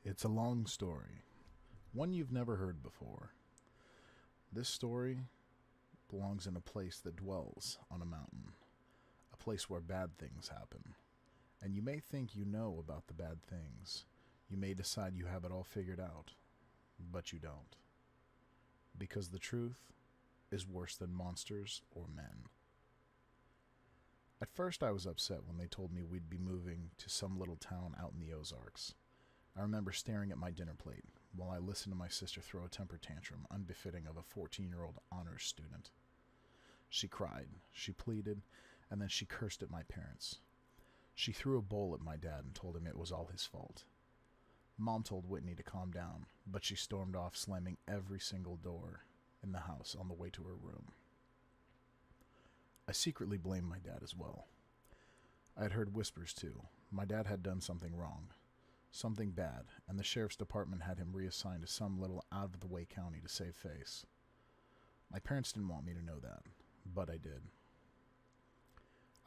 It's a long story, one you've never heard before. This story belongs in a place that dwells on a mountain, a place where bad things happen. And you may think you know about the bad things. You may decide you have it all figured out, but you don't. Because the truth is worse than monsters or men. At first, I was upset when they told me we'd be moving to some little town out in the Ozarks. I remember staring at my dinner plate while I listened to my sister throw a temper tantrum unbefitting of a 14-year-old honors student. She cried, she pleaded, and then she cursed at my parents. She threw a bowl at my dad and told him it was all his fault. Mom told Whitney to calm down, but she stormed off, slamming every single door in the house on the way to her room. I secretly blamed my dad as well. I had heard whispers too. My dad had done something wrong, something bad, and the sheriff's department had him reassigned to some little out-of-the-way county to save face. My parents didn't want me to know that, but I did.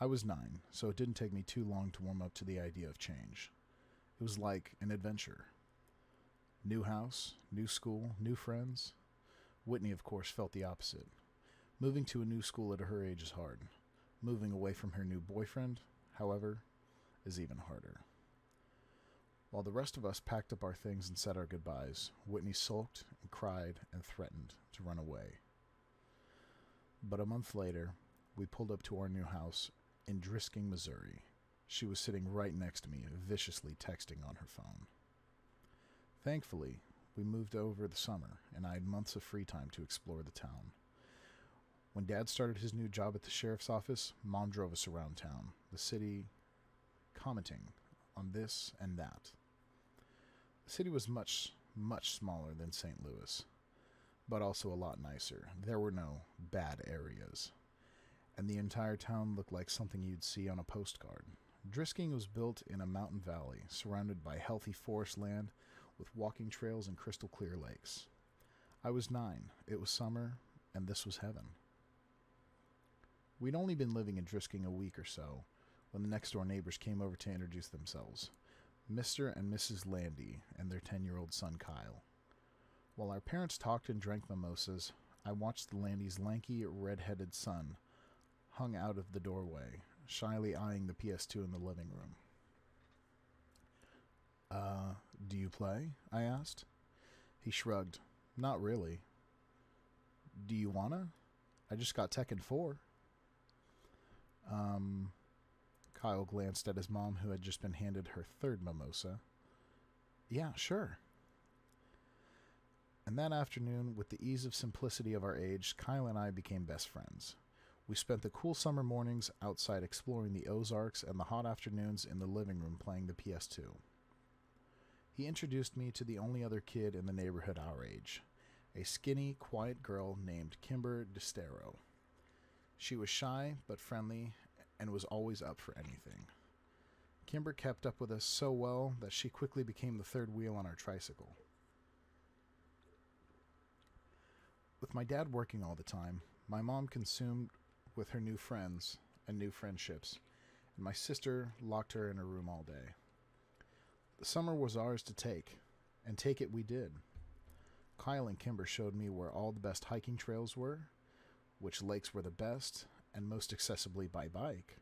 I was 9, so it didn't take me too long to warm up to the idea of change. It was like an adventure. New house, new school, new friends. Whitney, of course, felt the opposite. Moving to a new school at her age is hard. Moving away from her new boyfriend, however, is even harder. While the rest of us packed up our things and said our goodbyes, Whitney sulked and cried and threatened to run away. But a month later, we pulled up to our new house in Drisking, Missouri. She was sitting right next to me, viciously texting on her phone. Thankfully, we moved over the summer, and I had months of free time to explore the town. When Dad started his new job at the sheriff's office, Mom drove us around town, the city, commenting on this and that. The city was much, much smaller than St. Louis, but also a lot nicer. There were no bad areas, and the entire town looked like something you'd see on a postcard. Drisking was built in a mountain valley, surrounded by healthy forest land with walking trails and crystal clear lakes. I was 9, it was summer, and this was heaven. We'd only been living in Drisking a week or so when the next-door neighbors came over to introduce themselves, Mr. and Mrs. Landy and their 10-year-old son Kyle. While our parents talked and drank mimosas, I watched the Landys' lanky, red-headed son hung out of the doorway, shyly eyeing the PS2 in the living room. Do you play?" I asked. He shrugged. "Not really." "Do you wanna? I just got Tekken 4. Kyle glanced at his mom, who had just been handed her third mimosa. "Yeah, sure." And that afternoon, with the ease of simplicity of our age, Kyle and I became best friends. We spent the cool summer mornings outside exploring the Ozarks and the hot afternoons in the living room playing the PS2. He introduced me to the only other kid in the neighborhood our age, a skinny, quiet girl named Kimber DeStero. She was shy but friendly and was always up for anything. Kimber kept up with us so well that she quickly became the third wheel on our tricycle. With my dad working all the time, my mom consumed with her new friends and new friendships, and my sister locked her in her room all day. The summer was ours to take, and take it we did. Kyle and Kimber showed me where all the best hiking trails were, which lakes were the best and most accessibly by bike,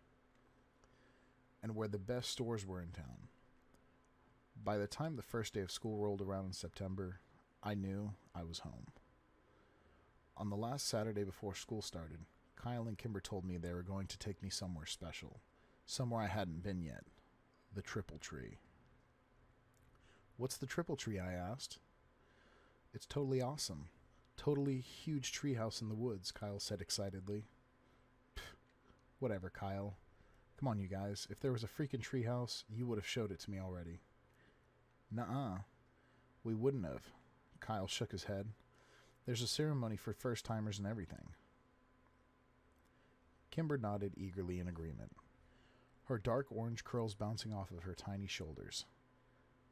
and where the best stores were in town. By the time the first day of school rolled around in September, I knew I was home. On the last Saturday before school started, Kyle and Kimber told me they were going to take me somewhere special, somewhere I hadn't been yet, the Triple Tree. "What's the Triple Tree?" I asked. "It's totally awesome. Totally huge treehouse in the woods," Kyle said excitedly. "Pfft, whatever, Kyle. Come on, you guys. If there was a freaking treehouse, you would have showed it to me already." "Nuh-uh. We wouldn't have." Kyle shook his head. "There's a ceremony for first-timers and everything." Kimber nodded eagerly in agreement, her dark orange curls bouncing off of her tiny shoulders.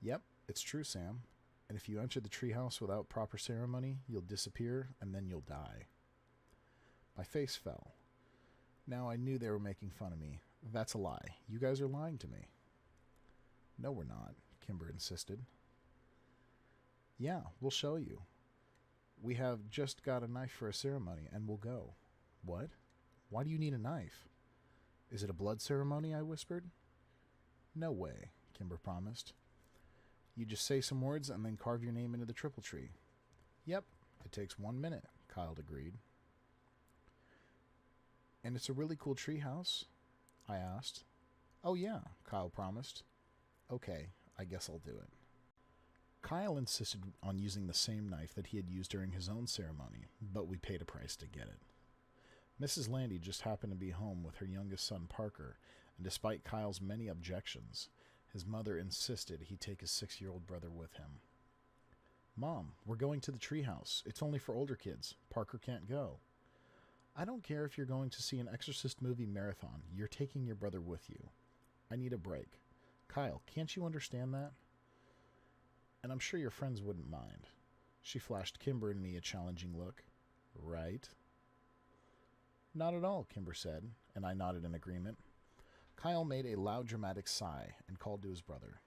"Yep, it's true, Sam. And if you enter the treehouse without proper ceremony, you'll disappear, and then you'll die." My face fell. Now I knew they were making fun of me. That's a lie. You guys are lying to me. "No, we're not," Kimber insisted. Yeah, we'll show you. We have just got a knife for a ceremony, and we'll go. What? Why do you need a knife? Is it a blood ceremony? I whispered. No way, Kimber promised. You just say some words and then carve your name into the triple tree. Yep, it takes 1 minute, Kyle agreed. And it's a really cool tree house? I asked. Oh yeah, Kyle promised. Okay, I guess I'll do it. Kyle insisted on using the same knife that he had used during his own ceremony, but we paid a price to get it. Mrs. Landy just happened to be home with her youngest son Parker, and despite Kyle's many objections, his mother insisted he take his 6-year-old brother with him. Mom, we're going to the treehouse. It's only for older kids. Parker can't go. I don't care if you're going to see an Exorcist movie marathon. You're taking your brother with you. I need a break. Kyle, can't you understand that? And I'm sure your friends wouldn't mind. She flashed Kimber and me a challenging look. Right? Not at all, Kimber said, and I nodded in agreement. Kyle made a loud, dramatic sigh and called to his brother.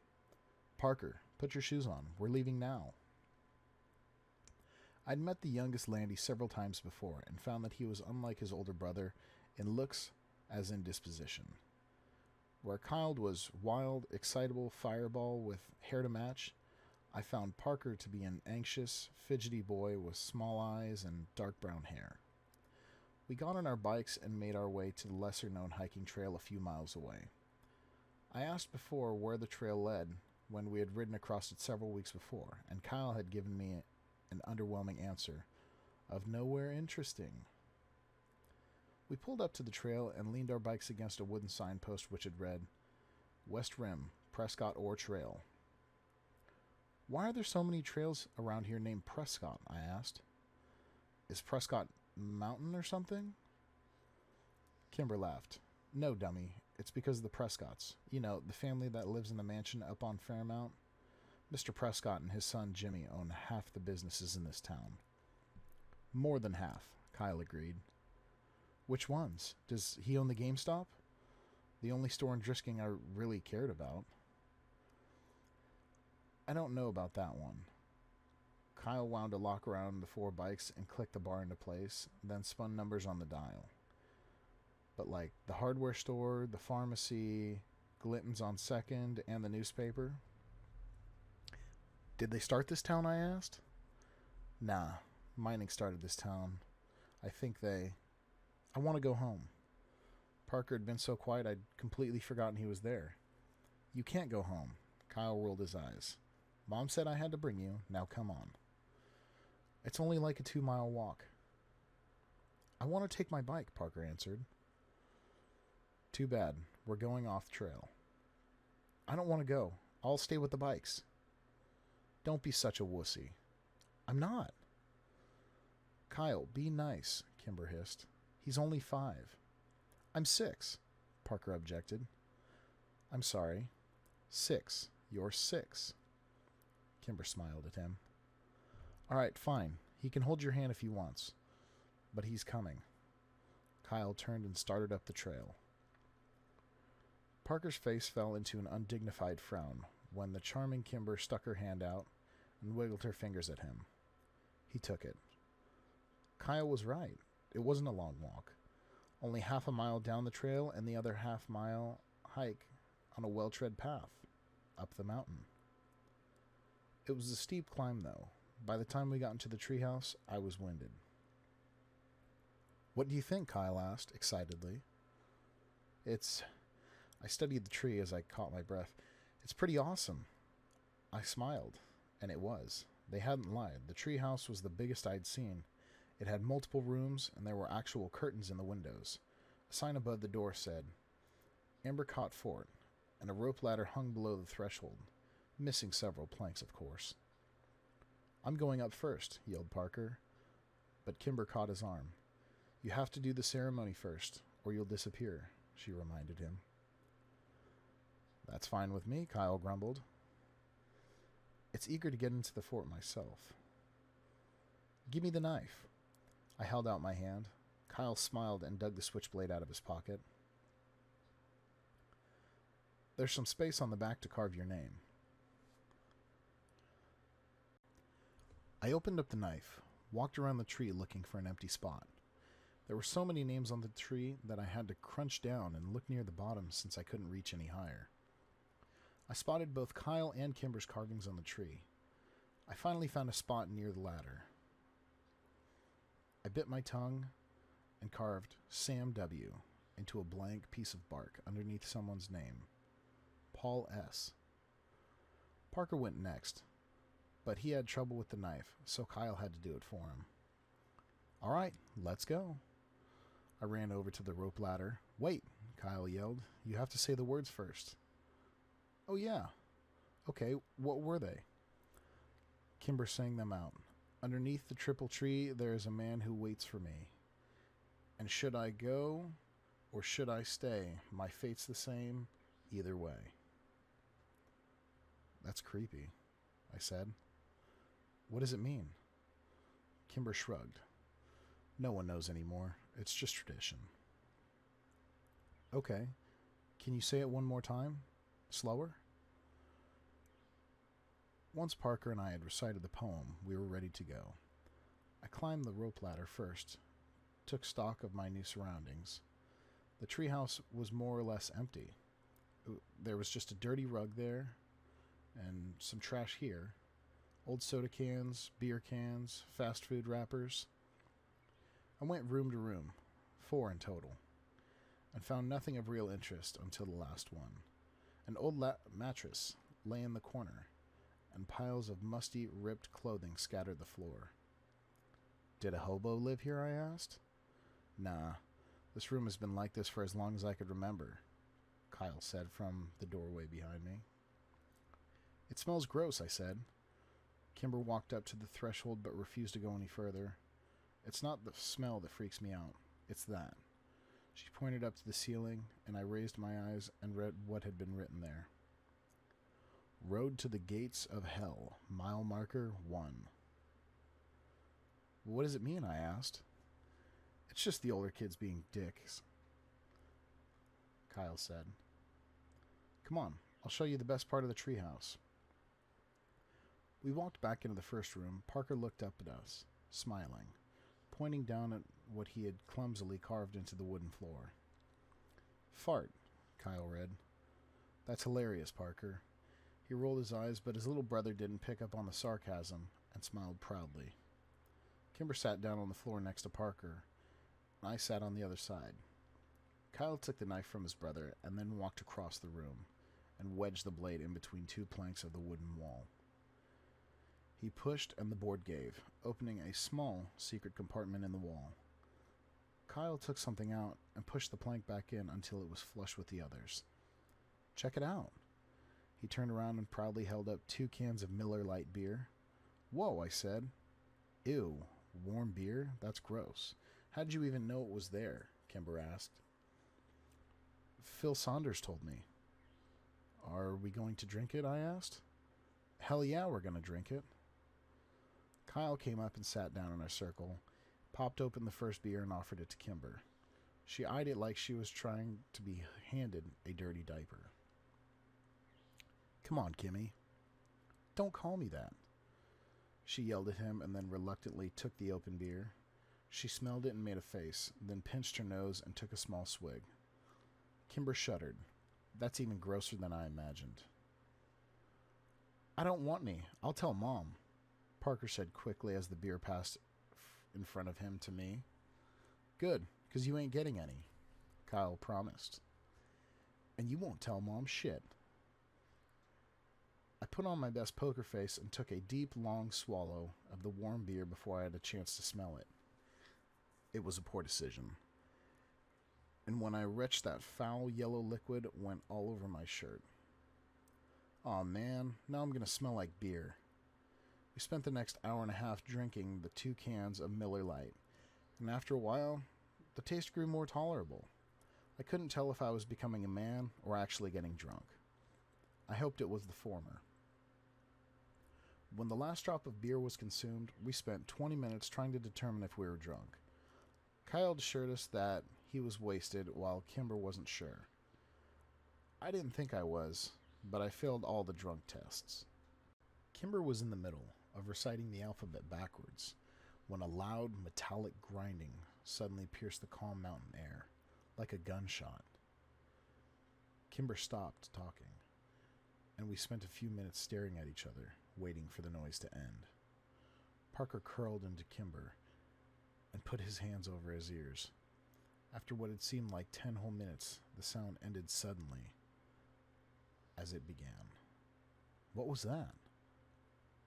Parker, put your shoes on. We're leaving now. I'd met the youngest Landy several times before and found that he was unlike his older brother in looks as in disposition. Where Kyle was wild, excitable fireball with hair to match, I found Parker to be an anxious, fidgety boy with small eyes and dark brown hair. We got on our bikes and made our way to the lesser-known hiking trail a few miles away. I asked before where the trail led when we had ridden across it several weeks before, and Kyle had given me an underwhelming answer of nowhere interesting. We pulled up to the trail and leaned our bikes against a wooden signpost which had read, West Rim, Prescott Ore Trail. Why are there so many trails around here named Prescott? I asked. Is Prescott Mountain or something? Kimber laughed. No, dummy. It's because of the Prescotts. You know, the family that lives in the mansion up on Fairmount. Mr. Prescott and his son Jimmy own half the businesses in this town. More than half, Kyle agreed. Which ones? Does he own the GameStop? The only store in Drisking I really cared about. I don't know about that one. Kyle wound a lock around the 4 bikes and clicked the bar into place, then spun numbers on the dial. But like the hardware store, the pharmacy, Glinton's on 2nd, and the newspaper. Did they start this town, I asked? Nah, mining started this town. I want to go home. Parker had been so quiet I'd completely forgotten he was there. You can't go home. Kyle rolled his eyes. Mom said I had to bring you. Now come on. It's only like a 2-mile walk. I want to take my bike, Parker answered. Too bad. We're going off trail. I don't want to go. I'll stay with the bikes. Don't be such a wussy. I'm not. Kyle, be nice, Kimber hissed. He's only 5. I'm 6, Parker objected. I'm sorry. 6. You're 6. Kimber smiled at him. All right, fine. He can hold your hand if he wants. But he's coming. Kyle turned and started up the trail. Parker's face fell into an undignified frown when the charming Kimber stuck her hand out and wiggled her fingers at him. He took it. Kyle was right. It wasn't a long walk. Only half a mile down the trail and the other half-mile hike on a well-tread path up the mountain. It was a steep climb, though. By the time we got into the treehouse, I was winded. What do you think? Kyle asked, excitedly. I studied the tree as I caught my breath. It's pretty awesome. I smiled, and it was. They hadn't lied. The treehouse was the biggest I'd seen. It had multiple rooms, and there were actual curtains in the windows. A sign above the door said, Ambercott Fort, and a rope ladder hung below the threshold, missing several planks, of course. I'm going up first, yelled Parker, but Kimber caught his arm. You have to do the ceremony first, or you'll disappear, she reminded him. That's fine with me, Kyle grumbled. It's eager to get into the fort myself. Give me the knife. I held out my hand. Kyle smiled and dug the switchblade out of his pocket. There's some space on the back to carve your name. I opened up the knife, walked around the tree looking for an empty spot. There were so many names on the tree that I had to crunch down and look near the bottom since I couldn't reach any higher. I spotted both Kyle and Kimber's carvings on the tree. I finally found a spot near the ladder. I bit my tongue and carved Sam W. into a blank piece of bark underneath someone's name. Paul S. Parker went next, but he had trouble with the knife, so Kyle had to do it for him. All right, let's go. I ran over to the rope ladder. Wait, Kyle yelled. You have to say the words first. Oh, yeah. Okay, what were they? Kimber sang them out. Underneath the triple tree, there is a man who waits for me. And should I go or should I stay? My fate's the same, either way. That's creepy, I said. What does it mean? Kimber shrugged. No one knows anymore. It's just tradition. Okay. Can you say it one more time? Slower? Once Parker and I had recited the poem, we were ready to go. I climbed the rope ladder first, took stock of my new surroundings. The treehouse was more or less empty. There was just a dirty rug there, and some trash here. Old soda cans, beer cans, fast food wrappers. I went room to room, 4 in total, and found nothing of real interest until the last one. An old mattress lay in the corner, and piles of musty, ripped clothing scattered the floor. Did a hobo live here, I asked. Nah, this room has been like this for as long as I could remember, Kyle said from the doorway behind me. It smells gross, I said. Kimber walked up to the threshold but refused to go any further. It's not the smell that freaks me out, it's that. She pointed up to the ceiling, and I raised my eyes and read what had been written there. Road to the Gates of Hell, mile marker 1. What does it mean, I asked. It's just the older kids being dicks, Kyle said. Come on, I'll show you the best part of the treehouse. We walked back into the first room. Parker looked up at us, smiling, pointing down at what he had clumsily carved into the wooden floor. Fart, Kyle read. That's hilarious, Parker. He rolled his eyes, but his little brother didn't pick up on the sarcasm and smiled proudly. Kimber sat down on the floor next to Parker, and I sat on the other side. Kyle took the knife from his brother and then walked across the room and wedged the blade in between 2 planks of the wooden wall. He pushed and the board gave, opening a small secret compartment in the wall. Kyle took something out and pushed the plank back in until it was flush with the others. Check it out. He turned around and proudly held up 2 cans of Miller Lite beer. Whoa, I said. Ew, warm beer? That's gross. How did you even know it was there? Kimber asked. Phil Saunders told me. Are we going to drink it? I asked. Hell yeah, we're going to drink it. Kyle came up and sat down in our circle, popped open the first beer and offered it to Kimber. She eyed it like she was trying to be handed a dirty diaper. Come on, Kimmy. Don't call me that. She yelled at him and then reluctantly took the open beer. She smelled it and made a face, then pinched her nose and took a small swig. Kimber shuddered. That's even grosser than I imagined. I don't want any. I'll tell Mom, Parker said quickly as the beer passed in front of him to me. Good, because you ain't getting any, Kyle promised. And you won't tell Mom shit. I put on my best poker face and took a deep, long swallow of the warm beer before I had a chance to smell it. It was a poor decision. And when I retched that foul yellow liquid, it went all over my shirt. Aw man, now I'm going to smell like beer. We spent the next hour and a half drinking the 2 cans of Miller Lite, and after a while, the taste grew more tolerable. I couldn't tell if I was becoming a man or actually getting drunk. I hoped it was the former. When the last drop of beer was consumed, we spent 20 minutes trying to determine if we were drunk. Kyle assured us that he was wasted, while Kimber wasn't sure. I didn't think I was, but I failed all the drunk tests. Kimber was in the middle, of reciting the alphabet backwards when a loud, metallic grinding suddenly pierced the calm mountain air, like a gunshot. Kimber stopped talking, and we spent a few minutes staring at each other, waiting for the noise to end. Parker curled into Kimber and put his hands over his ears. After what had seemed like 10 whole minutes, the sound ended suddenly as it began. What was that?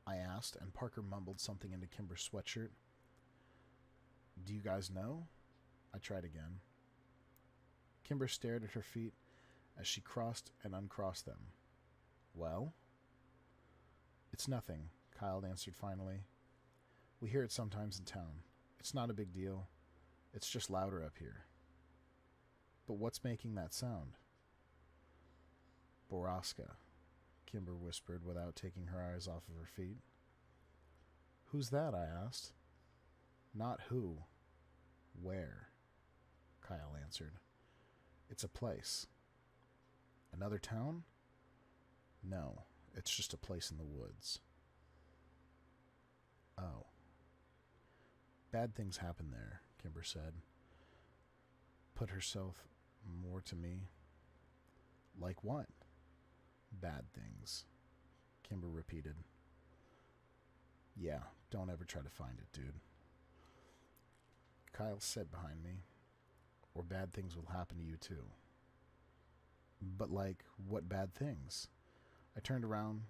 I asked, and Parker mumbled something into Kimber's sweatshirt. Do you guys know? I tried again. Kimber stared at her feet as she crossed and uncrossed them. Well? It's nothing, Kyle answered finally. We hear it sometimes in town. It's not a big deal. It's just louder up here. But what's making that sound? Borrasca, Kimber whispered without taking her eyes off of her feet. Who's that? I asked. Not who. Where? Kyle answered. It's a place. Another town? No, it's just a place in the woods. Oh. Bad things happen there, Kimber said. Put herself more to me. Like what? Bad things, Kimber repeated. Yeah, don't ever try to find it, dude. Kyle said behind me, or bad things will happen to you too. But like, what bad things? I turned around.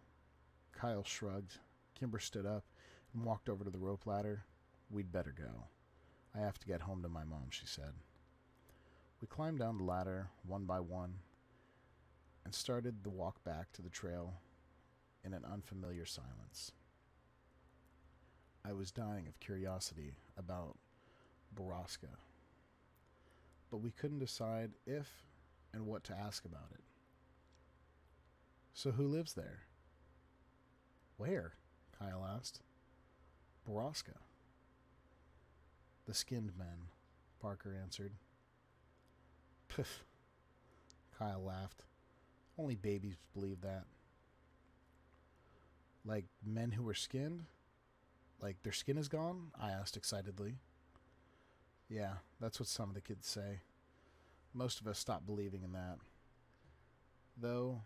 Kyle shrugged. Kimber stood up and walked over to the rope ladder. We'd better go. I have to get home to my mom, she said. We climbed down the ladder one by one and started the walk back to the trail in an unfamiliar silence. I was dying of curiosity about Borrasca, but we couldn't decide if and what to ask about it. So who lives there? Where? Kyle asked. Borrasca. The skinned men, Parker answered. Pff, Kyle laughed. Only babies believe that. Like men who were skinned? Like their skin is gone? I asked excitedly. Yeah, that's what some of the kids say. Most of us stopped believing in that. Though...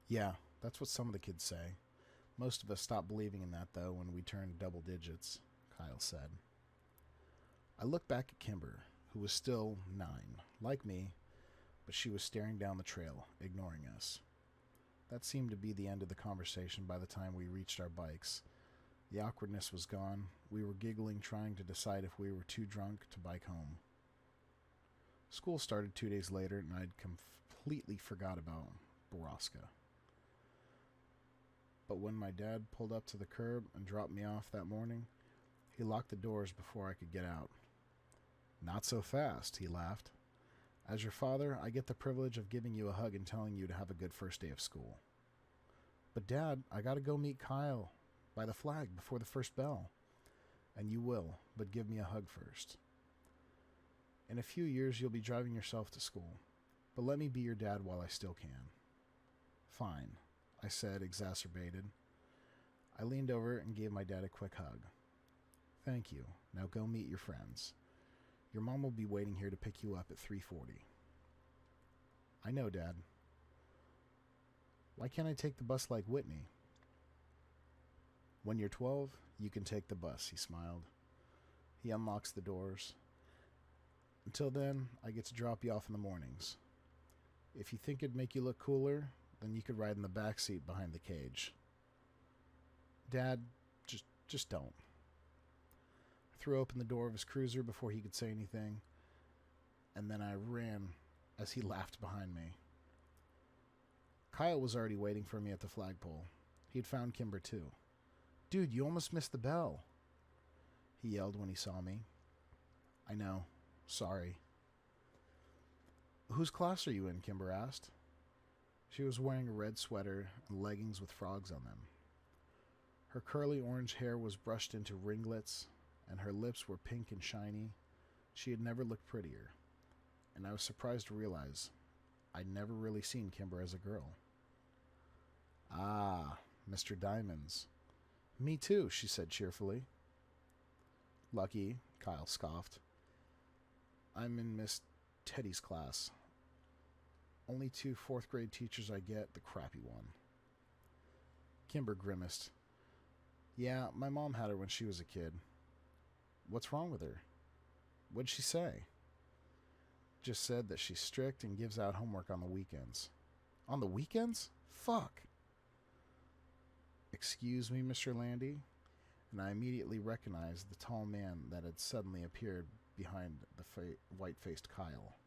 Yeah, that's what some of the kids say. Most of us stopped believing in that, though, when we turned double digits, Kyle said. I looked back at Kimber, who was still 9, like me, but she was staring down the trail, ignoring us. That seemed to be the end of the conversation by the time we reached our bikes. The awkwardness was gone. We were giggling, trying to decide if we were too drunk to bike home. School started 2 days later, and I'd completely forgot about Borrasca. But when my dad pulled up to the curb and dropped me off that morning, he locked the doors before I could get out. Not so fast, he laughed. As your father, I get the privilege of giving you a hug and telling you to have a good first day of school. But Dad, I gotta go meet Kyle by the flag before the first bell. And you will, but give me a hug first. In a few years, you'll be driving yourself to school, but let me be your dad while I still can. Fine, I said, exacerbated. I leaned over and gave my dad a quick hug. Thank you. Now go meet your friends. Your mom will be waiting here to pick you up at 3:40. I know, Dad. Why can't I take the bus like Whitney? When you're 12, you can take the bus, he smiled. He unlocks the doors. Until then, I get to drop you off in the mornings. If you think it'd make you look cooler, then you could ride in the back seat behind the cage. Dad, just don't. I threw open the door of his cruiser before he could say anything, and then I ran as he laughed behind me. Kyle was already waiting for me at the flagpole. He'd found Kimber too. Dude, you almost missed the bell, he yelled when he saw me. I know. Sorry. Whose class are you in? Kimber asked. She was wearing a red sweater and leggings with frogs on them. Her curly orange hair was brushed into ringlets, and her lips were pink and shiny. She had never looked prettier, and I was surprised to realize I'd never really seen Kimber as a girl. Ah, Mr. Mr. Diamond's." "Me too," she said cheerfully. "Lucky," Kyle scoffed. "I'm in Miss Teddy's class. Only 2 fourth-grade teachers I get, the crappy one." Kimber grimaced. "Yeah, my mom had her when she was a kid." "What's wrong with her?" "What'd she say?" "Just said that she's strict and gives out homework on the weekends." "On the weekends? Fuck." "Excuse me, Mr. Landy?" And I immediately recognized the tall man that had suddenly appeared behind the white-faced Kyle.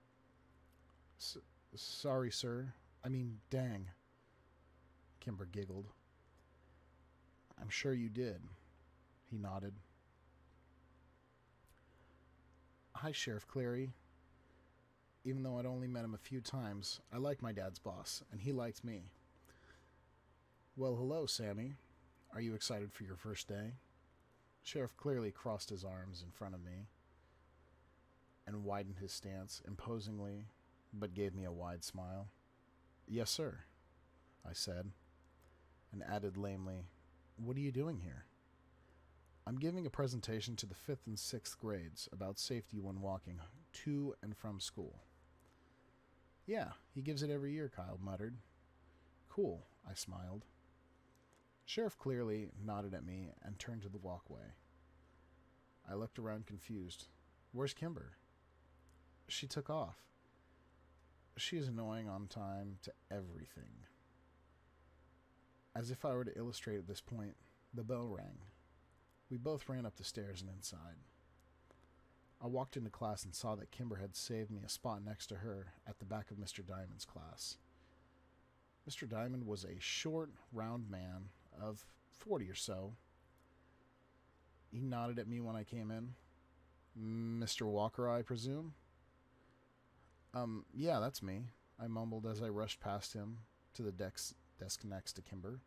Sorry, sir. I mean, dang." Kimber giggled. "I'm sure you did." He nodded. "Hi, Sheriff Clary. Even though I'd only met him a few times, I like my dad's boss, and he liked me." "Well, hello, Sammy. Are you excited for your first day?" Sheriff clearly crossed his arms in front of me and widened his stance imposingly, but gave me a wide smile. "Yes, sir," I said, and added lamely, "What are you doing here?" "I'm giving a presentation to the 5th and 6th grades about safety when walking to and from school." "Yeah, he gives it every year," Kyle muttered. "Cool," I smiled. Sheriff clearly nodded at me and turned to the walkway. I looked around confused. "Where's Kimber?" "She took off. She is annoying on time to everything." As if I were to illustrate at this point, the bell rang. We both ran up the stairs and inside. I walked into class and saw that Kimber had saved me a spot next to her at the back of Mr. Diamond's class. Mr. Diamond was a short, round man of 40 or so. He nodded at me when I came in. "Mr. Walker, I presume?" Yeah, that's me," I mumbled as I rushed past him to the desk next to Kimber.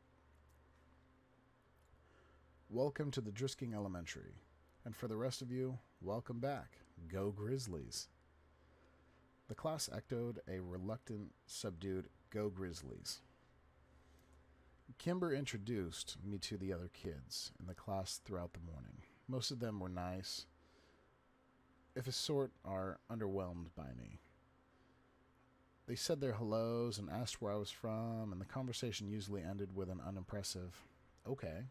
"Welcome to the Drisking Elementary. And for the rest of you, welcome back. Go Grizzlies." The class echoed a reluctant, subdued, "Go Grizzlies." Kimber introduced me to the other kids in the class throughout the morning. Most of them were nice, if a sort are underwhelmed by me. They said their hellos and asked where I was from, and the conversation usually ended with an unimpressive, "Okay."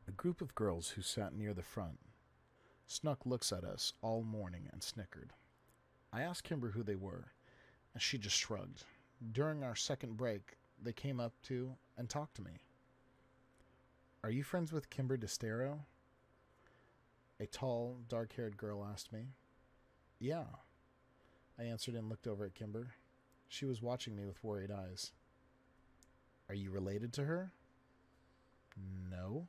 A group of girls who sat near the front snuck looks at us all morning and snickered. I asked Kimber who they were, and she just shrugged. During our second break, they came up to and talked to me. "Are you friends with Kimber DeStero?" a tall, dark-haired girl asked me. "Yeah," I answered and looked over at Kimber. She was watching me with worried eyes. "Are you related to her?" "No."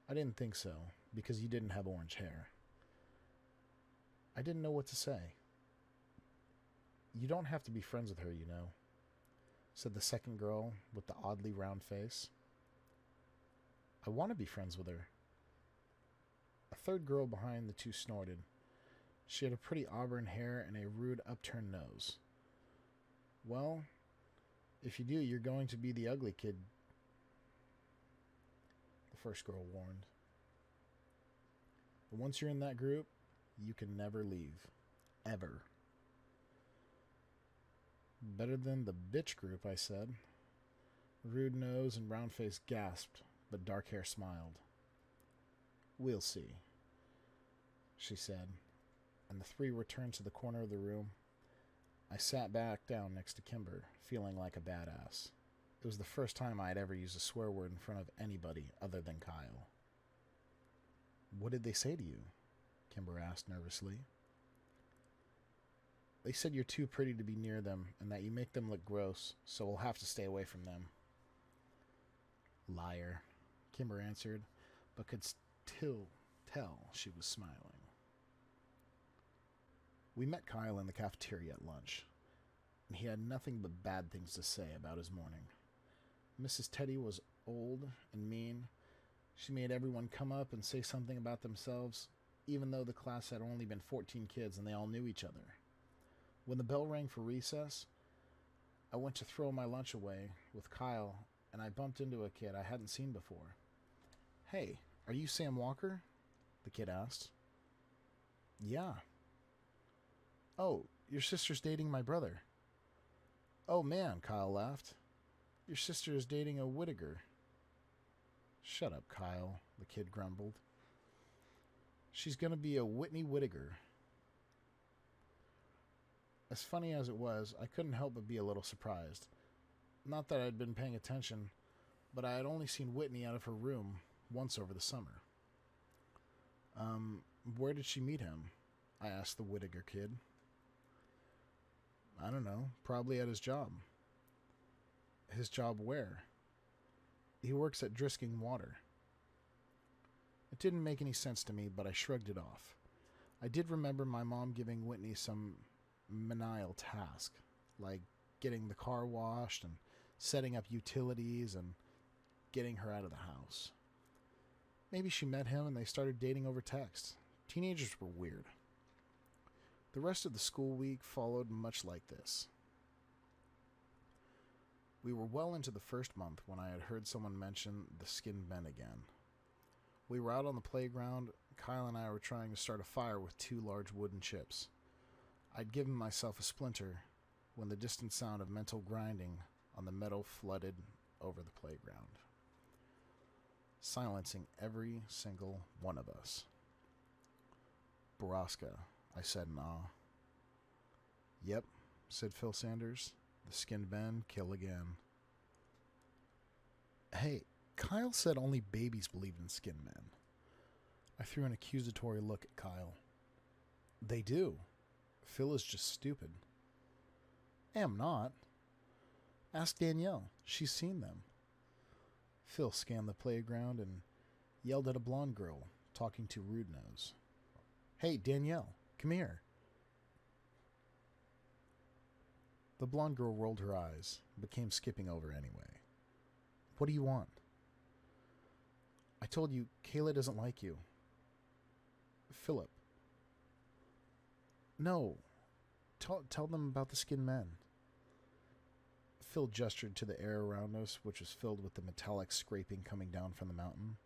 "I didn't think so, because you didn't have orange hair." I didn't know what to say. "You don't have to be friends with her, you know," said the second girl with the oddly round face. "I want to be friends with her." A third girl behind the two snorted. She had a pretty auburn hair and a rude upturned nose. "Well, if you do, you're going to be the ugly kid," the first girl warned. "But once you're in that group, you can never leave. Ever." "Better than the bitch group," I said. Rude nose and round face gasped, but dark hair smiled. "We'll see," she said, and the three returned to the corner of the room. I sat back down next to Kimber, feeling like a badass. It was the first time I had ever used a swear word in front of anybody other than Kyle. "What did they say to you?" Kimber asked nervously. "They said you're too pretty to be near them and that you make them look gross, so we'll have to stay away from them." "Liar," Kimber answered, but could still tell she was smiling. We met Kyle in the cafeteria at lunch, and he had nothing but bad things to say about his morning. Mrs. Teddy was old and mean. She made everyone come up and say something about themselves, even though the class had only been 14 kids and they all knew each other. When the bell rang for recess, I went to throw my lunch away with Kyle, and I bumped into a kid I hadn't seen before. "Hey, are you Sam Walker?" the kid asked. "Yeah." "Oh, your sister's dating my brother." "Oh man," Kyle laughed. "Your sister is dating a Whittaker." "Shut up, Kyle," the kid grumbled. "She's going to be a Whitney Whittaker." As funny as it was, I couldn't help but be a little surprised. Not that I'd been paying attention, but I had only seen Whitney out of her room once over the summer. Where did she meet him?" I asked the Whittaker kid. "I don't know. Probably at his job." "His job where?" "He works at Drisking Water." It didn't make any sense to me, but I shrugged it off. I did remember my mom giving Whitney some menial task, like getting the car washed and setting up utilities and getting her out of the house. Maybe she met him and they started dating over text. Teenagers were weird. The rest of the school week followed much like this. We were well into the first month when I had heard someone mention the skinned men again. We were out on the playground. Kyle and I were trying to start a fire with 2 large wooden chips. I'd given myself a splinter when the distant sound of mental grinding on the metal flooded over the playground, silencing every single one of us. "Borrasca," I said in awe. "Yep," said Phil Sanders. "The skinned men kill again." "Hey, Kyle said only babies believed in skinned men." I threw an accusatory look at Kyle. "They do. Phil is just stupid." "Am not. Ask Danielle. She's seen them." Phil scanned the playground and yelled at a blonde girl talking to Rude Nose. "Hey, Danielle, come here." The blonde girl rolled her eyes, but came skipping over anyway. "What do you want?" "I told you, Kayla doesn't like you." "Philip." "No. Tell them about the skinned men." Phil gestured to the air around us, which was filled with the metallic scraping coming down from the mountain.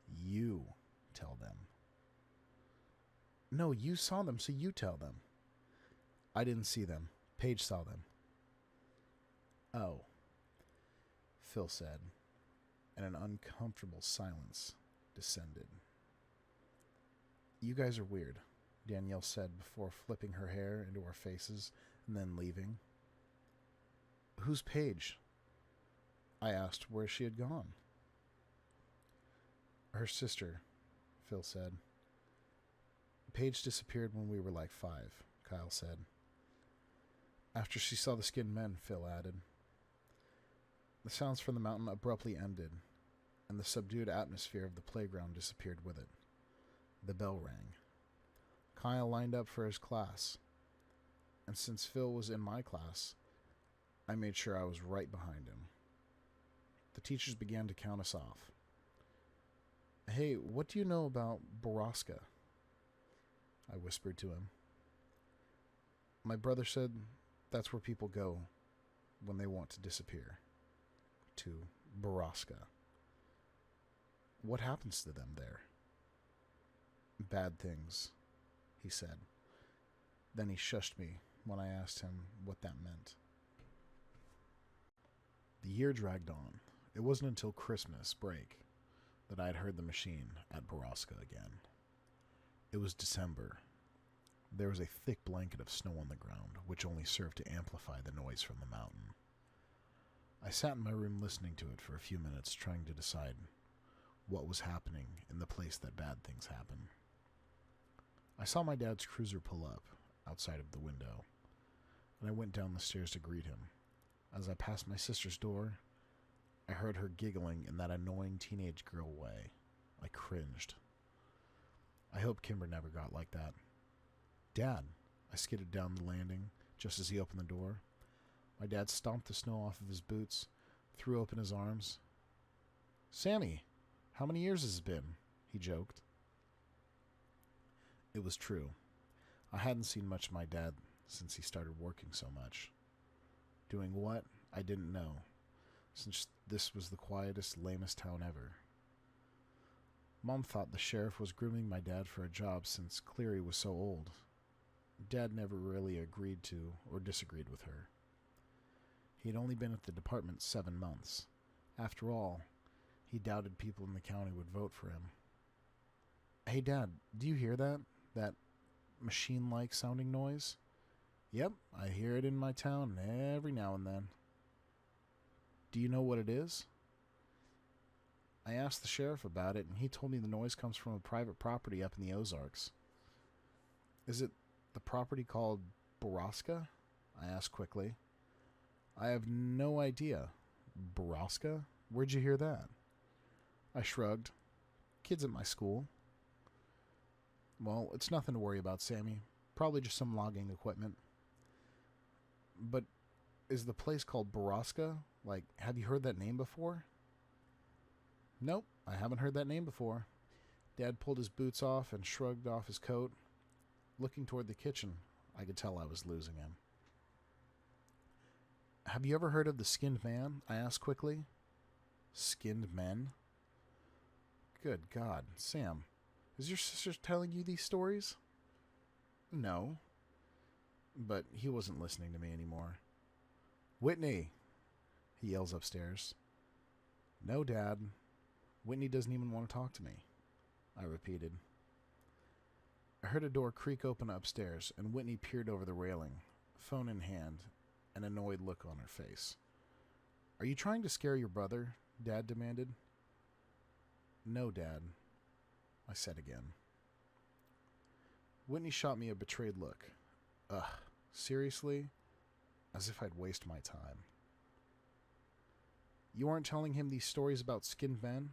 "You tell them." "No, you saw them, so you tell them." "I didn't see them. Paige saw them." "Oh," Phil said, and an uncomfortable silence descended. "You guys are weird," Danielle said before flipping her hair into our faces and then leaving. "Who's Paige?" I asked where she had gone. "Her sister," Phil said. "Paige disappeared when we were like 5, Kyle said. "After she saw the skinned men," Phil added. The sounds from the mountain abruptly ended, and the subdued atmosphere of the playground disappeared with it. The bell rang. Kyle lined up for his class, and since Phil was in my class, I made sure I was right behind him. The teachers began to count us off. "Hey, what do you know about Borrasca?" I whispered to him. "My brother said that's where people go when they want to disappear. To Borrasca." "What happens to them there?" "Bad things," he said. Then he shushed me when I asked him what that meant. The year dragged on. It wasn't until Christmas break that I had heard the machine at Borrasca again. It was December. There was a thick blanket of snow on the ground, which only served to amplify the noise from the mountain. I sat in my room listening to it for a few minutes, trying to decide what was happening in the place that bad things happen. I saw my dad's cruiser pull up outside of the window, and I went down the stairs to greet him. As I passed my sister's door, I heard her giggling in that annoying teenage girl way. I cringed. I hope Kimber never got like that. "Dad," I skidded down the landing just as he opened the door. My dad stomped the snow off of his boots, threw open his arms. "Sammy, how many years has it been?" he joked. It was true. I hadn't seen much of my dad since he started working so much. Doing what? I didn't know, since this was the quietest, lamest town ever. Mom thought the sheriff was grooming my dad for a job since Cleary was so old. Dad never really agreed to or disagreed with her. He had only been at the department 7 months. After all, he doubted people in the county would vote for him. Hey, Dad, do you hear that? That machine-like sounding noise? Yep, I hear it in my town every now and then. Do you know what it is? I asked the sheriff about it, and he told me the noise comes from a private property up in the Ozarks. Is it the property called Borrasca? I asked quickly. I have no idea. Borrasca? Where'd you hear that? I shrugged. Kids at my school. Well, it's nothing to worry about, Sammy. Probably just some logging equipment. But is the place called Borrasca? Like, have you heard that name before? Nope, I haven't heard that name before. Dad pulled his boots off and shrugged off his coat. Looking toward the kitchen, I could tell I was losing him. Have you ever heard of the Skinned Man? I asked quickly. Skinned men? Good God, Sam, is your sister telling you these stories? No. But he wasn't listening to me anymore. Whitney, he yells upstairs. No, Dad. Whitney doesn't even want to talk to me, I repeated. I heard a door creak open upstairs, and Whitney peered over the railing, phone in hand, an annoyed look on her face. Are you trying to scare your brother? Dad demanded. No, Dad, I said again. Whitney shot me a betrayed look. Ugh, seriously? As if I'd waste my time. You aren't telling him these stories about skinned men?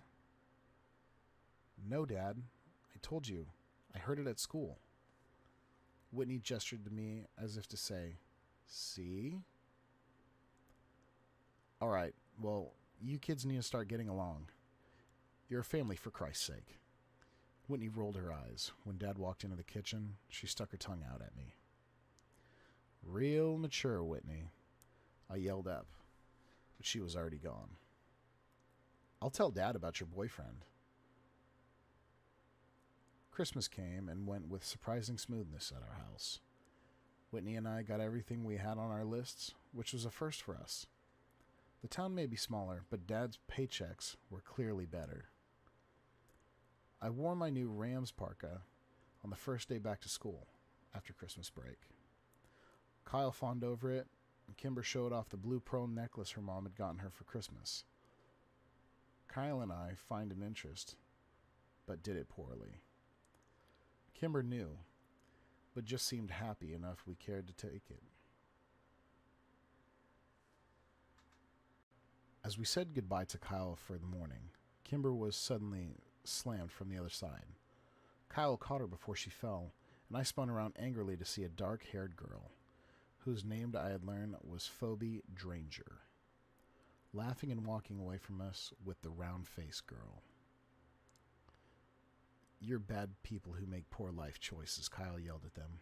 No, Dad. I told you. I heard it at school. Whitney gestured to me as if to say, see? All right, well, you kids need to start getting along. You're a family, for Christ's sake. Whitney rolled her eyes. When Dad walked into the kitchen, she stuck her tongue out at me. Real mature, Whitney. I yelled up, but she was already gone. I'll tell Dad about your boyfriend. Christmas came and went with surprising smoothness at our house. Whitney and I got everything we had on our lists, which was a first for us. The town may be smaller, but Dad's paychecks were clearly better. I wore my new Rams parka on the first day back to school after Christmas break. Kyle fawned over it, and Kimber showed off the blue pearl necklace her mom had gotten her for Christmas. Kyle and I find an interest, but did it poorly. Kimber knew, but just seemed happy enough we cared to take it. As we said goodbye to Kyle for the morning, Kimber was suddenly slammed from the other side. Kyle caught her before she fell, and I spun around angrily to see a dark-haired girl, whose name I had learned was Phoebe Dranger, laughing and walking away from us with the round-faced girl. You're bad people who make poor life choices, Kyle yelled at them.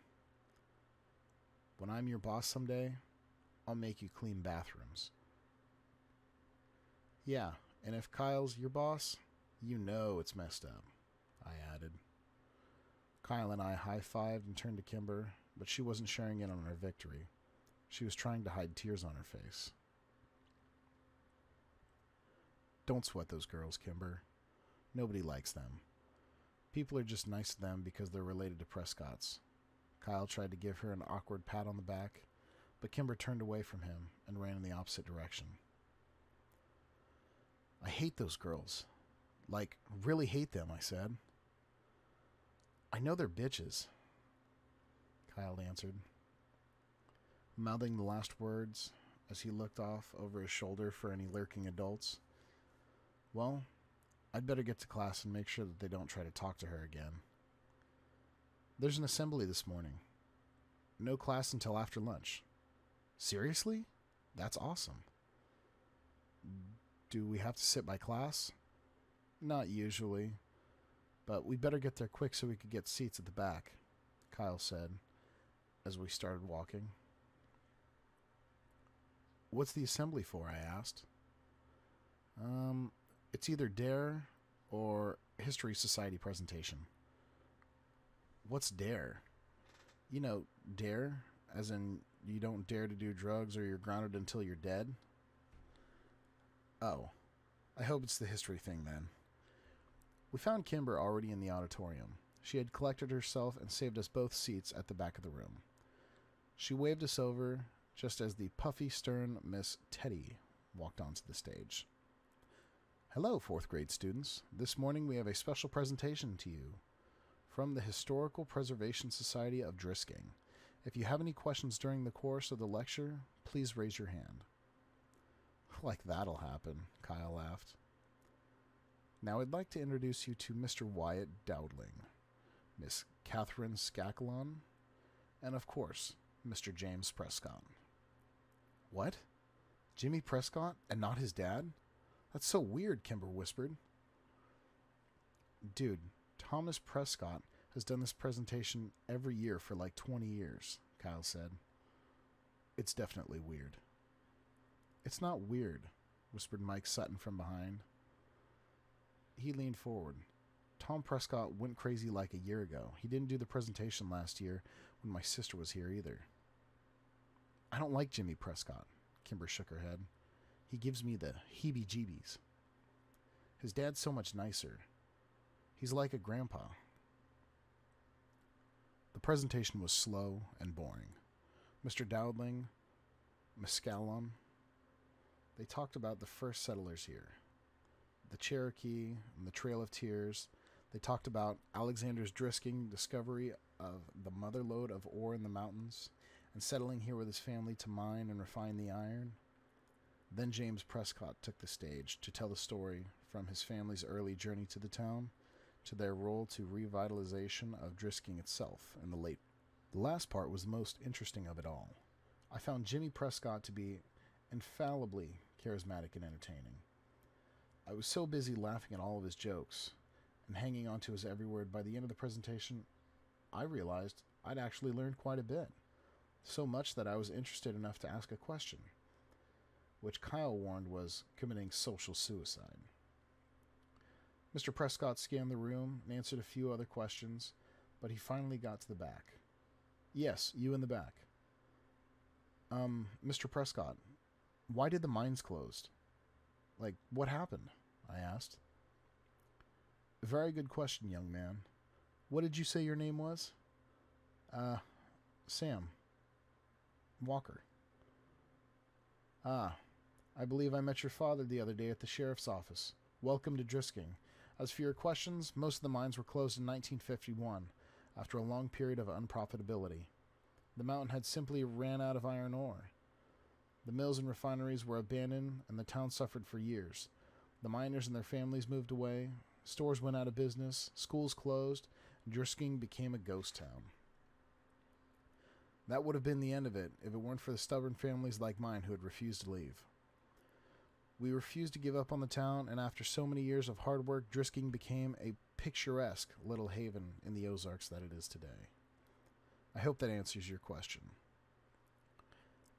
When I'm your boss someday, I'll make you clean bathrooms. Yeah, and if Kyle's your boss, you know it's messed up, I added. Kyle and I high-fived and turned to Kimber, but she wasn't sharing in on our victory. She was trying to hide tears on her face. Don't sweat those girls, Kimber. Nobody likes them. People are just nice to them because they're related to Prescott's. Kyle tried to give her an awkward pat on the back, but Kimber turned away from him and ran in the opposite direction. I hate those girls. Like, really hate them, I said. I know they're bitches, Kyle answered, mouthing the last words as he looked off over his shoulder for any lurking adults. Well, I'd better get to class and make sure that they don't try to talk to her again. There's an assembly this morning. No class until after lunch. Seriously? That's awesome. Do we have to sit by class? Not usually, but we better get there quick so we could get seats at the back, Kyle said as we started walking. What's the assembly for? I asked. It's either Dare or History Society presentation. What's Dare? You know, Dare, as in you don't dare to do drugs or you're grounded until you're dead? Oh, I hope it's the history thing then. We found Kimber already in the auditorium. She had collected herself and saved us both seats at the back of the room. She waved us over just as the puffy, stern Miss Teddy walked onto the stage. Hello, 4th grade students. This morning we have a special presentation to you from the Historical Preservation Society of Drisking. If you have any questions during the course of the lecture, please raise your hand. Like that'll happen, Kyle laughed. Now I'd like to introduce you to Mr. Wyatt Dowdling, Miss Catherine Scacalon, and of course, Mr. James Prescott. What? Jimmy Prescott and not his dad? That's so weird, Kimber whispered. Dude, Thomas Prescott has done this presentation every year for like 20 years, Kyle said. It's definitely weird. It's not weird, whispered Mike Sutton from behind. He leaned forward. Tom Prescott went crazy like a year ago. He didn't do the presentation last year when my sister was here either. I don't like Jimmy Prescott, Kimber shook her head. He gives me the heebie-jeebies. His dad's so much nicer. He's like a grandpa. The presentation was slow and boring. Mr. Dowdling, Mescalon, they talked about the first settlers here, the Cherokee and the Trail of Tears. They talked about Alexander's Drisking discovery of the mother lode of ore in the mountains and settling here with his family to mine and refine the iron. Then James Prescott took the stage to tell the story from his family's early journey to the town to their role to revitalization of Drisking itself in the late. The last part was the most interesting of it all. I found Jimmy Prescott to be infallibly charismatic and entertaining. I was so busy laughing at all of his jokes and hanging on to his every word. By the end of the presentation, I realized I'd actually learned quite a bit. So much that I was interested enough to ask a question, which Kyle warned was committing social suicide. Mr. Prescott scanned the room and answered a few other questions, but he finally got to the back. Yes, you in the back. Mr. Prescott, why did the mines closed? Like, what happened? I asked. Very good question, young man. What did you say your name was? Sam. Walker. Ah, I believe I met your father the other day at the sheriff's office. Welcome to Drisking. As for your questions, most of the mines were closed in 1951, after a long period of unprofitability. The mountain had simply ran out of iron ore. The mills and refineries were abandoned, and the town suffered for years. The miners and their families moved away, stores went out of business, schools closed, and Drisking became a ghost town. That would have been the end of it if it weren't for the stubborn families like mine who had refused to leave. We refused to give up on the town, and after so many years of hard work, Drisking became a picturesque little haven in the Ozarks that it is today. I hope that answers your question.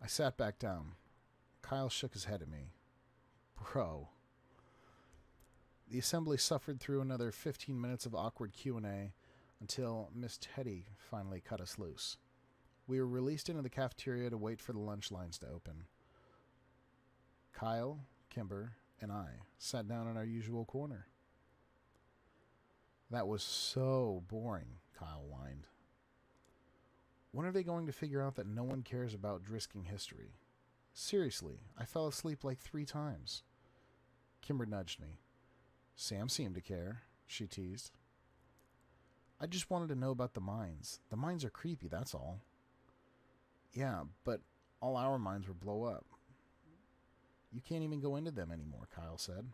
I sat back down. Kyle shook his head at me. Bro. The assembly suffered through another 15 minutes of awkward Q&A until Miss Teddy finally cut us loose. We were released into the cafeteria to wait for the lunch lines to open. Kyle, Kimber, and I sat down in our usual corner. That was so boring, Kyle whined. When are they going to figure out that no one cares about Drisking history? Seriously, I fell asleep like 3 times. Kimber nudged me. Sam seemed to care, she teased. I just wanted to know about the mines. The mines are creepy, that's all. Yeah, but all our mines would blow up. You can't even go into them anymore, Kyle said.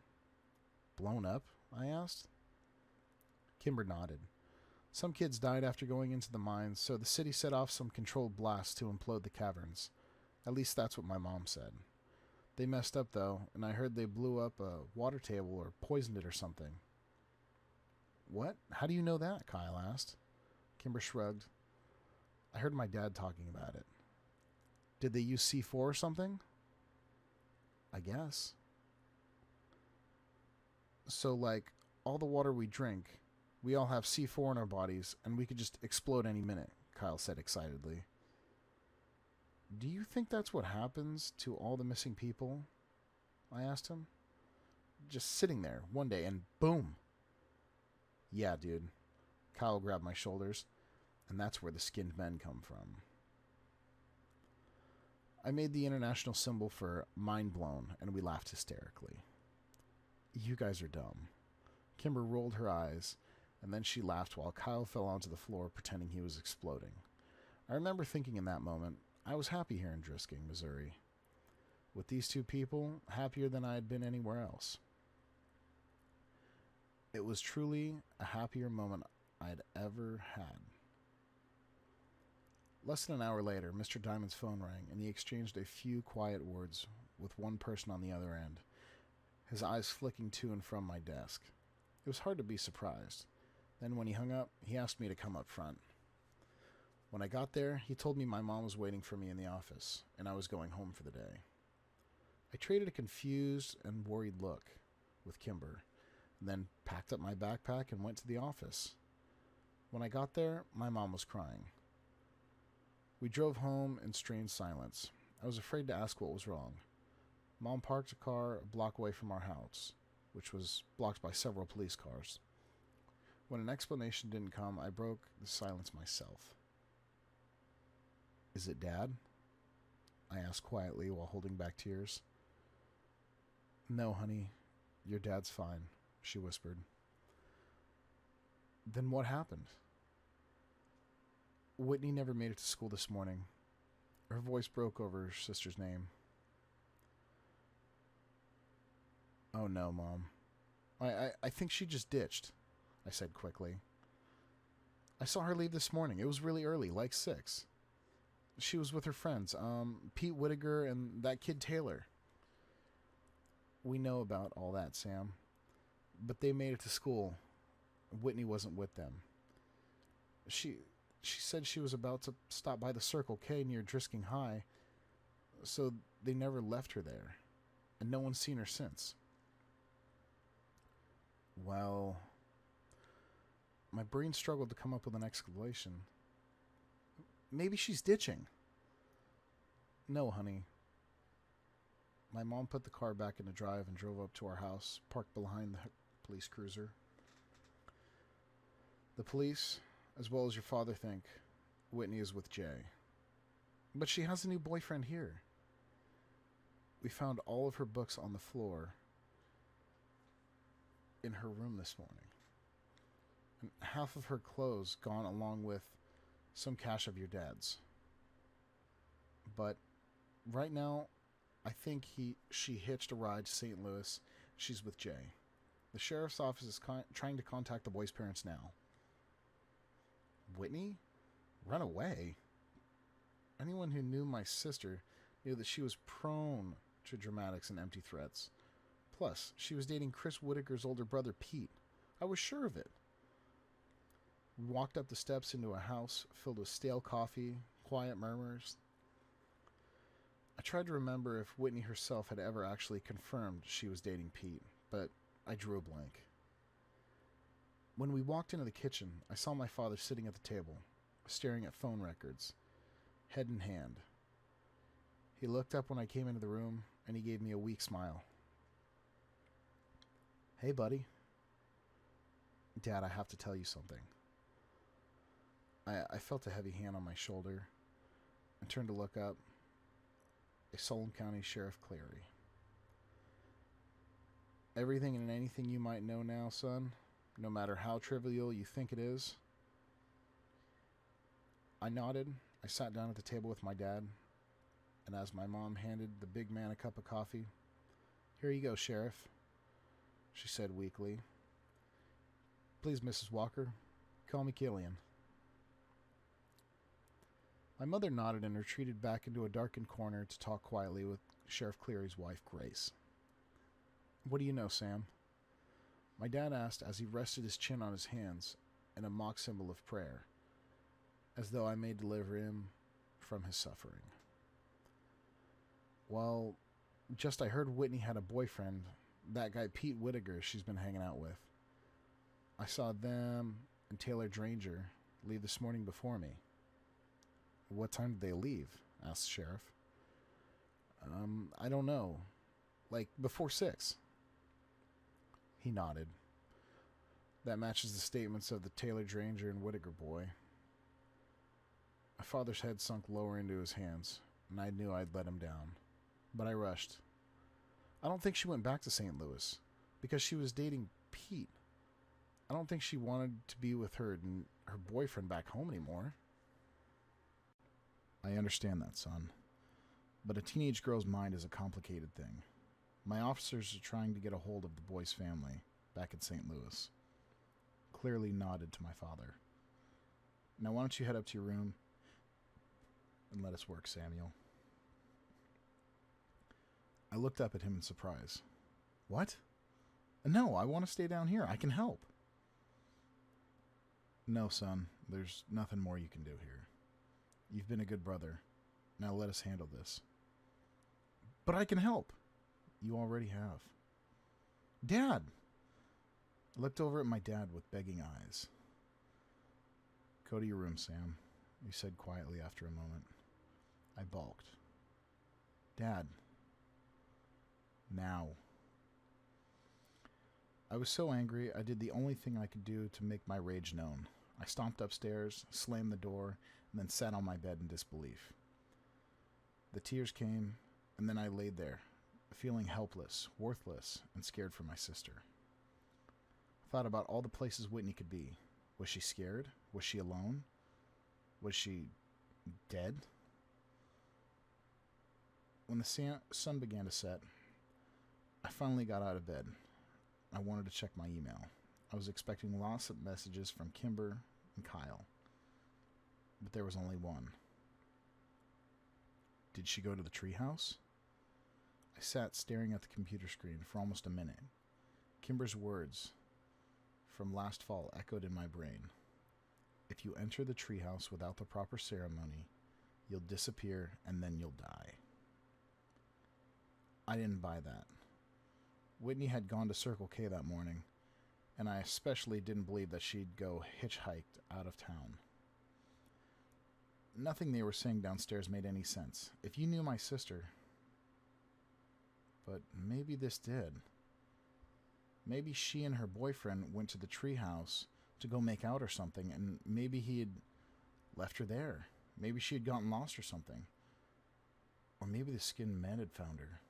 Blown up? I asked. Kimber nodded. Some kids died after going into the mines, so the city set off some controlled blasts to implode the caverns. At least that's what my mom said. They messed up, though, and I heard they blew up a water table or poisoned it or something. What? How do you know that? Kyle asked. Kimber shrugged. I heard my dad talking about it. Did they use C4 or something? I guess. So, like, all the water we drink, we all have C4 in our bodies, and we could just explode any minute, Kyle said excitedly. Do you think that's what happens to all the missing people? I asked him. Just sitting there one day and boom. Yeah, dude. Kyle grabbed my shoulders, and that's where the skinned men come from. I made the international symbol for mind blown, and we laughed hysterically. You guys are dumb. Kimber rolled her eyes, and then she laughed while Kyle fell onto the floor pretending he was exploding. I remember thinking in that moment, I was happy here in Drisking, Missouri. With these two people, happier than I had been anywhere else. It was truly a happier moment I'd ever had. Less than an hour later, Mr. Diamond's phone rang, and he exchanged a few quiet words with one person on the other end, his eyes flicking to and from my desk. It was hard to be surprised. Then when he hung up, he asked me to come up front. When I got there, he told me my mom was waiting for me in the office, and I was going home for the day. I traded a confused and worried look with Kimber, and then packed up my backpack and went to the office. When I got there, my mom was crying. We drove home in strained silence. I was afraid to ask what was wrong. Mom parked a car a block away from our house, which was blocked by several police cars. When an explanation didn't come, I broke the silence myself. Is it Dad? I asked quietly while holding back tears. No, honey, your dad's fine, she whispered. Then what happened? Whitney never made it to school this morning. Her voice broke over her sister's name. Oh no, Mom. I think she just ditched, I said quickly. I saw her leave this morning. It was really early, like 6. She was with her friends, Pete Whittaker and that kid Taylor. We know about all that, Sam. But they made it to school. Whitney wasn't with them. She said she was about to stop by the Circle K near Drisking High, so they never left her there, and no one's seen her since. Well, my brain struggled to come up with an explanation. Maybe she's ditching. No, honey. My mom put the car back in the drive and drove up to our house, parked behind the police cruiser. The police, as well as your father, think Whitney is with Jay. But she has a new boyfriend here. We found all of her books on the floor in her room this morning. And half of her clothes gone along with some cash of your dad's. But right now, I think she hitched a ride to St. Louis. She's with Jay. The sheriff's office is trying to contact the boy's parents now. Whitney? Run away? Anyone who knew my sister knew that she was prone to dramatics and empty threats. Plus, she was dating Chris Whittaker's older brother, Pete. I was sure of it. We walked up the steps into a house filled with stale coffee, quiet murmurs. I tried to remember if Whitney herself had ever actually confirmed she was dating Pete, but I drew a blank. When we walked into the kitchen, I saw my father sitting at the table, staring at phone records, head in hand. He looked up when I came into the room, and he gave me a weak smile. Hey, buddy. Dad, I have to tell you something. I felt a heavy hand on my shoulder and turned to look up. A Solon County Sheriff Cleary. Everything and anything you might know now, son, no matter how trivial you think it is. I nodded. I sat down at the table with my dad, and as my mom handed the big man a cup of coffee, "Here you go, Sheriff," she said weakly. "Please, Mrs. Walker, call me Killian." My mother nodded and retreated back into a darkened corner to talk quietly with Sheriff Cleary's wife, Grace. "What do you know, Sam?" My dad asked as he rested his chin on his hands in a mock symbol of prayer, as though I may deliver him from his suffering. "Well, just I heard Whitney had a boyfriend, that guy Pete Whittaker she's been hanging out with. I saw them and Taylor Dranger leave this morning before me. What time did they leave? Asked the sheriff. I don't know. Like, before 6. He nodded. That matches the statements of the Taylor Dranger and Whittaker boy. My father's head sunk lower into his hands, and I knew I'd let him down. But I rushed. I don't think she went back to St. Louis, because she was dating Pete. I don't think she wanted to be with her boyfriend back home anymore. I understand that, son. But a teenage girl's mind is a complicated thing. My officers are trying to get a hold of the boy's family back in St. Louis. Clearly nodded to my father. Now why don't you head up to your room and let us work, Samuel. I looked up at him in surprise. What? No, I want to stay down here. I can help. No, son. There's nothing more you can do here. You've been a good brother. Now let us handle this. But I can help. You already have. Dad! I looked over at my dad with begging eyes. Go to your room, Sam, he said quietly after a moment. I balked. Dad. Now. I was so angry, I did the only thing I could do to make my rage known. I stomped upstairs, slammed the door, and then sat on my bed in disbelief. The tears came, and then I laid there, feeling helpless, worthless, and scared for my sister. I thought about all the places Whitney could be. Was she scared? Was she alone? Was she dead? When the sun began to set, I finally got out of bed. I wanted to check my email. I was expecting lots of messages from Kimber and Kyle, but there was only one. Did she go to the treehouse? I sat staring at the computer screen for almost a minute. Kimber's words from last fall echoed in my brain. If you enter the treehouse without the proper ceremony, you'll disappear and then you'll die. I didn't buy that. Whitney had gone to Circle K that morning, and I especially didn't believe that she'd go hitchhiked out of town. Nothing they were saying downstairs made any sense. If you knew my sister... But maybe this did. Maybe she and her boyfriend went to the treehouse to go make out or something, and maybe he had left her there. Maybe she had gotten lost or something. Or maybe the skinned men had found her.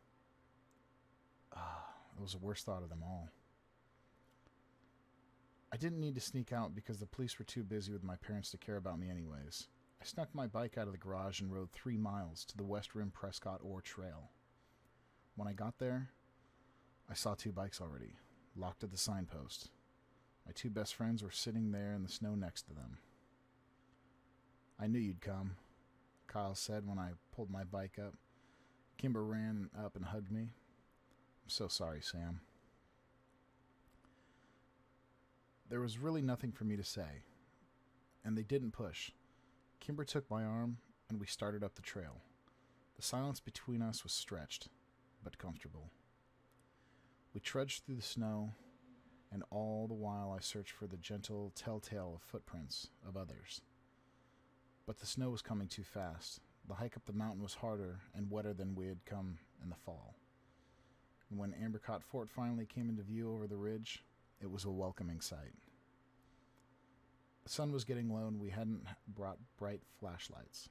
It was the worst thought of them all. I didn't need to sneak out because the police were too busy with my parents to care about me anyways. I snuck my bike out of the garage and rode 3 miles to the West Rim Prescott Ore Trail. When I got there, I saw 2 bikes already, locked at the signpost. My 2 best friends were sitting there in the snow next to them. I knew you'd come, Kyle said when I pulled my bike up. Kimber ran up and hugged me. I'm so sorry, Sam. There was really nothing for me to say, and they didn't push. Kimber took my arm, and we started up the trail. The silence between us was stretched, but comfortable. We trudged through the snow, and all the while I searched for the gentle telltale of footprints of others. But the snow was coming too fast. The hike up the mountain was harder and wetter than we had come in the fall. And when Ambercott Fort finally came into view over the ridge, it was a welcoming sight. The sun was getting low and we hadn't brought bright flashlights.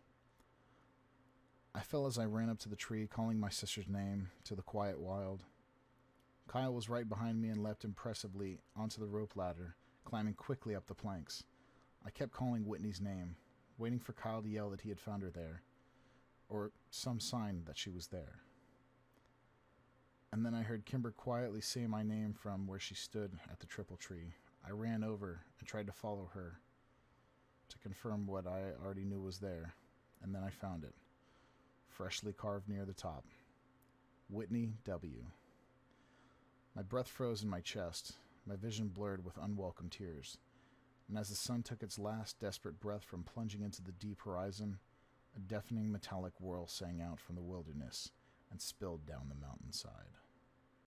I fell as I ran up to the tree, calling my sister's name to the quiet wild. Kyle was right behind me and leapt impressively onto the rope ladder, climbing quickly up the planks. I kept calling Whitney's name, waiting for Kyle to yell that he had found her there, or some sign that she was there. And then I heard Kimber quietly say my name from where she stood at the triple tree. I ran over and tried to follow her to confirm what I already knew was there, and then I found it, freshly carved near the top. Whitney W. My breath froze in my chest, my vision blurred with unwelcome tears, and as the sun took its last desperate breath from plunging into the deep horizon, a deafening metallic whirl sang out from the wilderness and spilled down the mountainside.